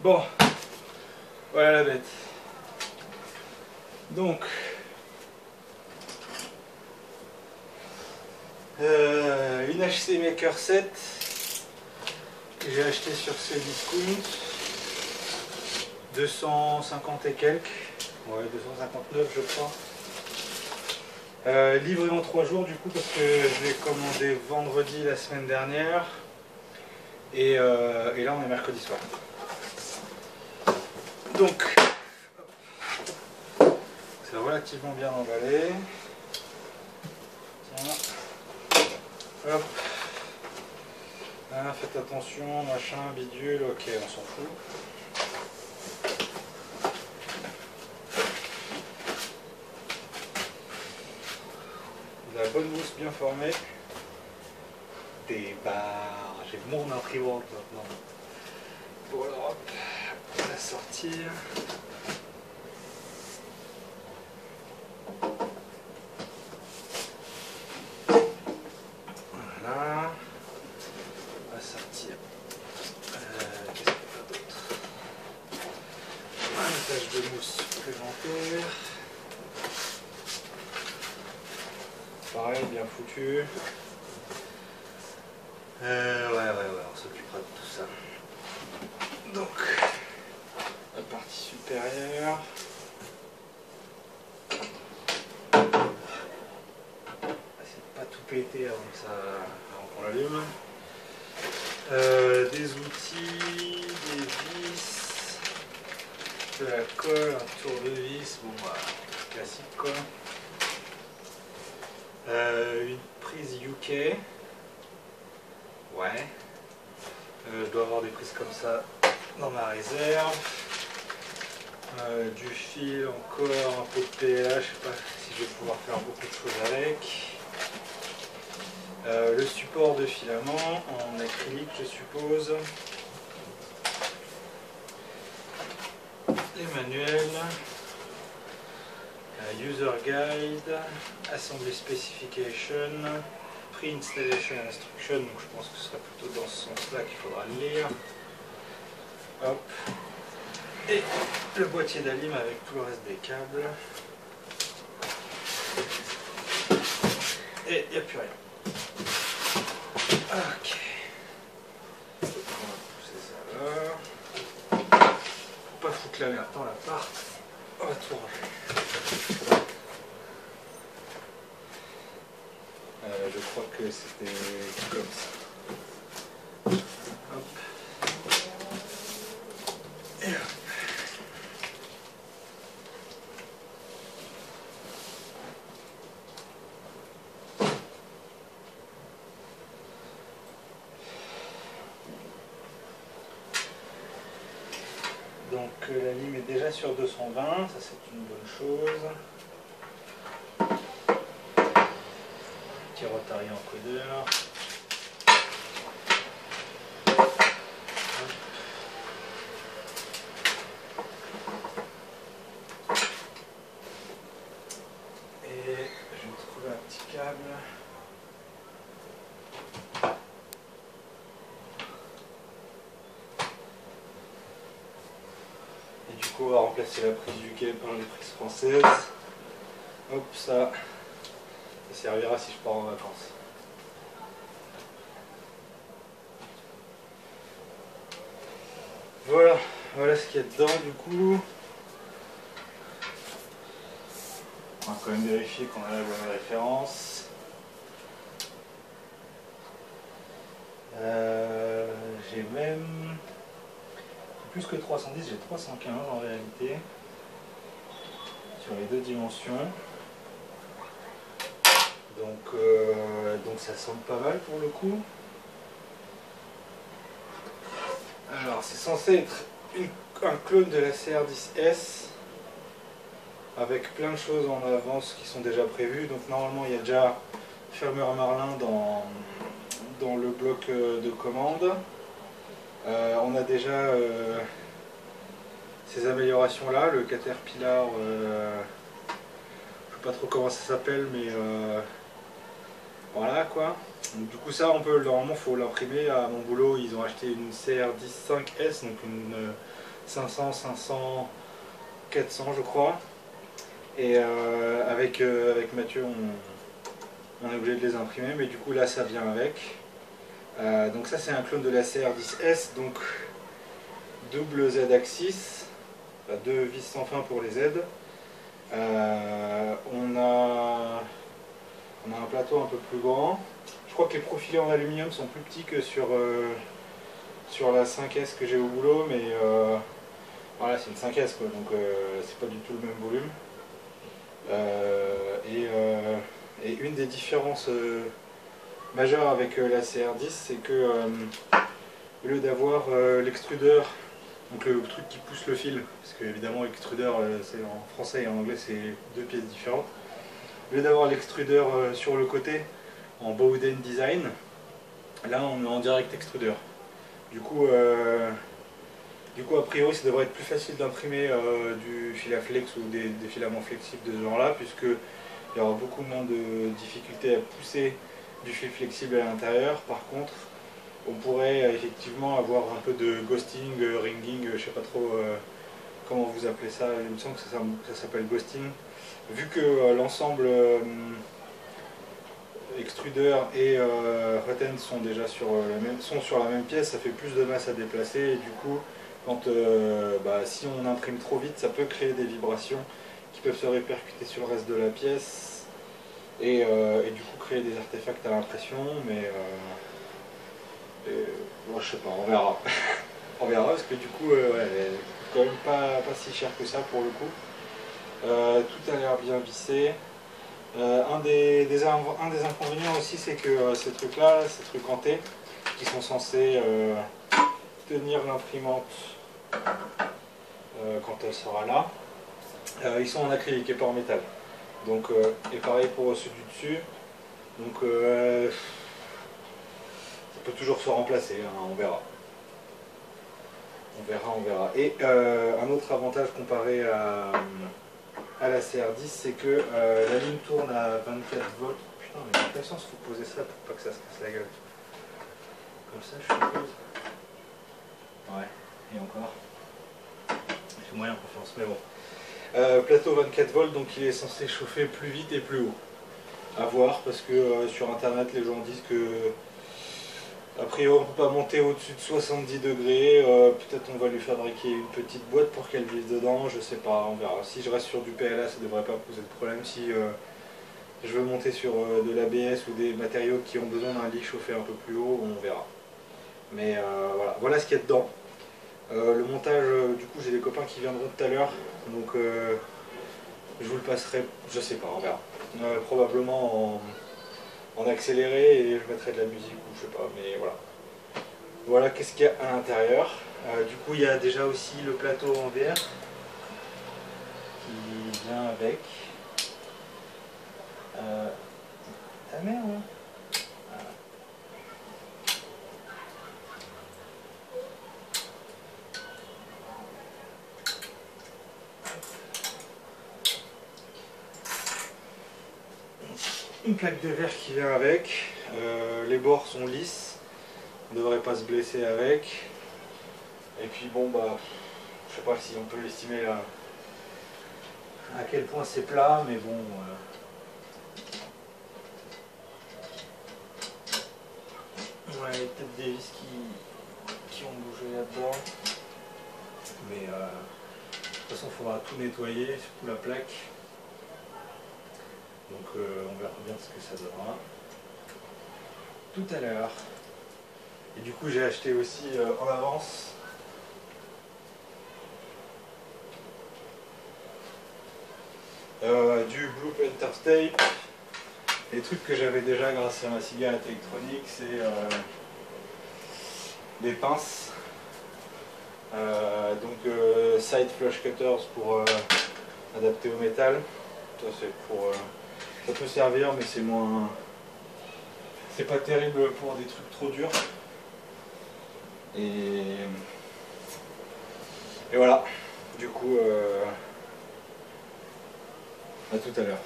Bon, voilà la bête. Donc, une HC Maker 7 que j'ai acheté sur Cdiscount, 250 et quelques, ouais 259 je crois. Livré en 3 jours du coup parce que je l'ai commandé vendredi la semaine dernière et là on est mercredi soir. Donc c'est relativement bien emballé. Tiens. Hop. Ah, faites attention, machin, bidule, ok on s'en fout. La bonne mousse bien formée. Des barres. J'ai mon imprimante maintenant. Bon alors hop, on va la sortir. Voilà. On va sortir. Qu'est-ce qu'il y a d'autre? Un étage de mousse supplémentaire. Pareil, bien foutu. Ouais, on s'occupera de tout ça. Donc, la partie supérieure. Essayez de pas tout péter avant qu'on l'allume. Des outils, des vis, de la colle, un tournevis, bon bah, classique quoi. Une prise UK. Ouais. Je dois avoir des prises comme ça dans ma réserve. Du fil encore, un peu de PLA, je sais pas si je vais pouvoir faire beaucoup de choses avec. Le support de filament en acrylique je suppose. Les manuels. User guide, assembly specification, pre-installation instruction, donc je pense que ce sera plutôt dans ce sens-là qu'il faudra le lire. Hop. Et le boîtier d'alim avec tout le reste des câbles. Et il n'y a plus rien. Ok. On va pousser ça là. Faut pas foutre la merde dans l'appart. On va tout ranger. Je crois que c'était comme ça. Hop. Et hop. Donc la lime est déjà sur 220, ça c'est une bonne chose. Petit Rotary encodeur. Et je vais trouver un petit câble. Et du coup on va remplacer la prise UK par les prises françaises. Hop, ça servira si je pars en vacances. Voilà ce qu'il y a dedans du coup. On va quand même vérifier qu'on a la bonne référence. J'ai même plus que 310, j'ai 315 en réalité sur les deux dimensions. Donc ça semble pas mal pour le coup. Alors c'est censé être un clone de la CR10S avec plein de choses en avance qui sont déjà prévues. Donc normalement il y a déjà firmware Marlin dans le bloc de commande. On a déjà ces améliorations là, le Caterpillar, je sais pas trop comment ça s'appelle mais voilà quoi. Donc, du coup ça on peut, normalement il faut l'imprimer. À mon boulot ils ont acheté une CR10 5S, donc une 500, 500, 400 je crois. Et avec Mathieu on est obligé de les imprimer, mais du coup là ça vient avec. Donc ça c'est un clone de la CR10S, donc double Z-axis, deux vis sans fin pour les Z. On a un plateau un peu plus grand. Je crois que les profilés en aluminium sont plus petits que sur la 5S que j'ai au boulot, mais voilà, c'est une 5S quoi, donc c'est pas du tout le même volume. Et une des différences majeures avec la CR10, c'est que au lieu d'avoir l'extrudeur, donc le truc qui pousse le fil, parce que évidemment l'extrudeur c'est en français et en anglais c'est deux pièces différentes. Au lieu d'avoir l'extrudeur sur le côté en Bowden design, là on est en direct extrudeur. Du coup a priori ça devrait être plus facile d'imprimer du fil à flex ou des filaments flexibles de ce genre là, puisque il y aura beaucoup moins de difficultés à pousser du fil flexible à l'intérieur. Par contre, on pourrait effectivement avoir un peu de ghosting, ringing, je sais pas trop comment vous appelez ça, il me semble que ça s'appelle ghosting. Vu que l'ensemble extrudeur et Roten sont déjà sur la même pièce, ça fait plus de masse à déplacer et du coup quand si on imprime trop vite ça peut créer des vibrations qui peuvent se répercuter sur le reste de la pièce et du coup créer des artefacts à l'impression, mais moi je sais pas, on verra. On verra parce que du coup ouais, elle est quand même pas si cher que ça pour le coup. Tout a l'air bien vissé. Un des inconvénients aussi, c'est que ces trucs-là, ces trucs en T, qui sont censés tenir l'imprimante quand elle sera là, ils sont en acrylique et pas en métal. Donc, et pareil pour ceux du dessus. Donc ça peut toujours se remplacer, hein, on verra. On verra. Et un autre avantage comparé à la CR10, c'est que la ligne tourne à 24 volts. Putain, mais de toute façon, il faut poser ça pour pas que ça se casse la gueule. Comme ça, je suppose. Ouais, et encore. J'ai moyen confiance, mais bon. Plateau 24 volts, donc il est censé chauffer plus vite et plus haut. À voir, parce que sur internet, les gens disent que a priori, on ne peut pas monter au-dessus de 70 degrés. Peut-être on va lui fabriquer une petite boîte pour qu'elle vive dedans, je sais pas, on verra. Si je reste sur du PLA, ça ne devrait pas poser de problème. Si je veux monter sur de l'ABS ou des matériaux qui ont besoin d'un lit chauffé un peu plus haut, on verra. Mais voilà ce qu'il y a dedans. Le montage, du coup, j'ai des copains qui viendront tout à l'heure, donc je vous le passerai, je sais pas, on verra. Probablement en accéléré et je mettrai de la musique ou je sais pas, mais voilà. Voilà qu'est-ce qu'il y a à l'intérieur. Du coup, il y a déjà aussi le plateau en verre qui vient avec. Ta mère, hein. Une plaque de verre qui vient avec. Les bords sont lisses. On ne devrait pas se blesser avec. Et puis bon bah, je sais pas si on peut l'estimer là à quel point c'est plat, mais bon. Ouais, il y a peut-être des vis qui ont bougé là-dedans. Mais de toute façon il faudra tout nettoyer, surtout la plaque. Donc on verra bien ce que ça donnera tout à l'heure. Et du coup j'ai acheté aussi en avance du Blue Panther Tape. Les trucs que j'avais déjà grâce à ma cigarette électronique, c'est des pinces, side flush cutters pour adapter au métal. Ça c'est pour ça peut servir, mais c'est moins, c'est pas terrible pour des trucs trop durs. Et voilà, du coup à tout à l'heure.